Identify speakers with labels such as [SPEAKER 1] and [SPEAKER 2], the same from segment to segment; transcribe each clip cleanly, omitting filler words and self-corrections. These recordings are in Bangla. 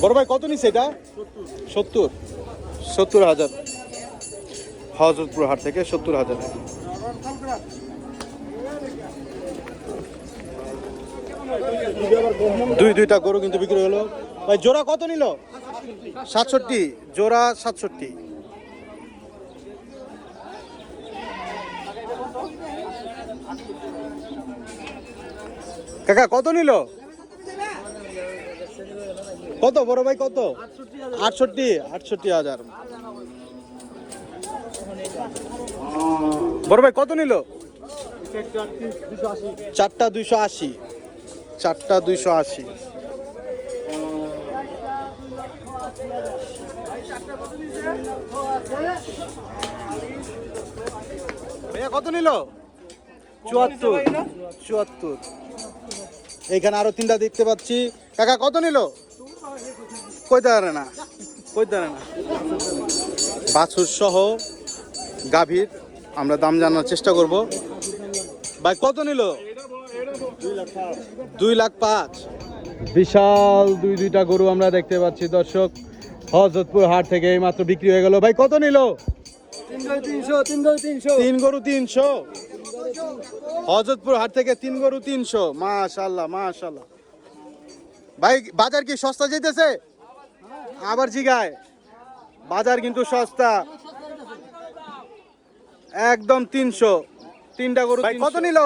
[SPEAKER 1] বড় ভাই কত নিচ্ছে এটা? 70,000 হযরতপুর হাট থেকে 70,000। দুইটা গরু কিন্তু বিক্রি হলো ভাই। জোড়া কত নিল? 67, জোড়া 67। কাকা কত নিল? কত বড় ভাই কত? 68,000। বড় ভাই কত নিল? চারটা 280। ভাইয়া কত নিল? 74। এইখানে আরো 3টা দেখতে পাচ্ছি। কাকা কত নিল? কইতে পারে না। বাছুর সহ গাভীর আমরা দাম জানার চেষ্টা করব। ভাই কত নিল? 2,05,000। বিশাল দুইটা গরু আমরা দেখতে পাচ্ছি দর্শক, হযরতপুর হাট থেকে এই মাত্র বিক্রি হয়ে গেল। ভাই কত নিল? 3 গরু 300। হযরতপুর হাট থেকে 3 গরু 300। মাশাআল্লাহ। ভাই বাজার কি সস্তা যেতেছে? আবার জিগায় বাজার কিন্তু সস্তা একদম 300। 3টা গরু। ভাই কত নিল?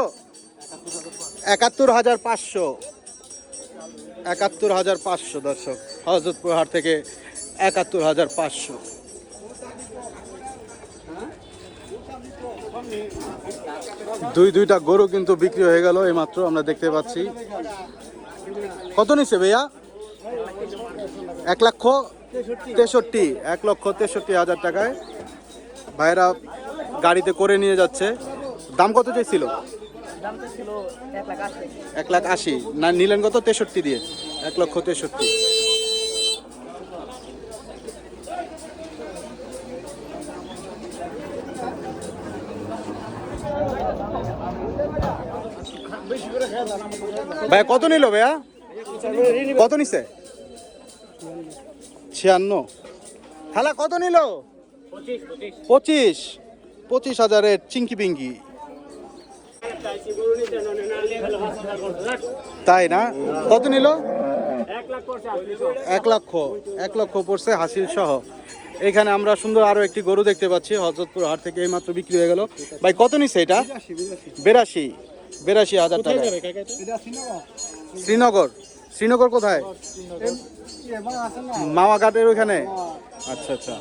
[SPEAKER 1] 71,500। 71,500 দর্শক, হযরতপুর হাট থেকে 71,500। দুইটা গরু কিন্তু বিক্রি হয়ে গেল এই মাত্র আমরা দেখতে পাচ্ছি। কত নিচ্ছে ভাইয়া? 1,63,000 টাকায় ভাইরা গাড়িতে করে নিয়ে যাচ্ছে। দাম কত চাইছিল? 1,80,000 না, নিলেন কত? 63 দিয়ে। 1,63,000। ভাইয়া কত নিল? ভাইয়া কত নিছে? 56। খালা কত নিল? 25,000 চিঙ্কি পিঙ্কি। তাই না? কত নিল? 1 লক্ষ পড়ছে হাসিল সহ। এখানে আমরা সুন্দর আরো একটি গরু দেখতে পাচ্ছি হযরতপুর হাট থেকে এই মাত্র বিক্রি হয়ে গেল। ভাই কত নিচ্ছে এটা? 82,000 টাকা। শ্রীনগর কোথায়? মাওয়া ঘাটের ওইখানে। আচ্ছা।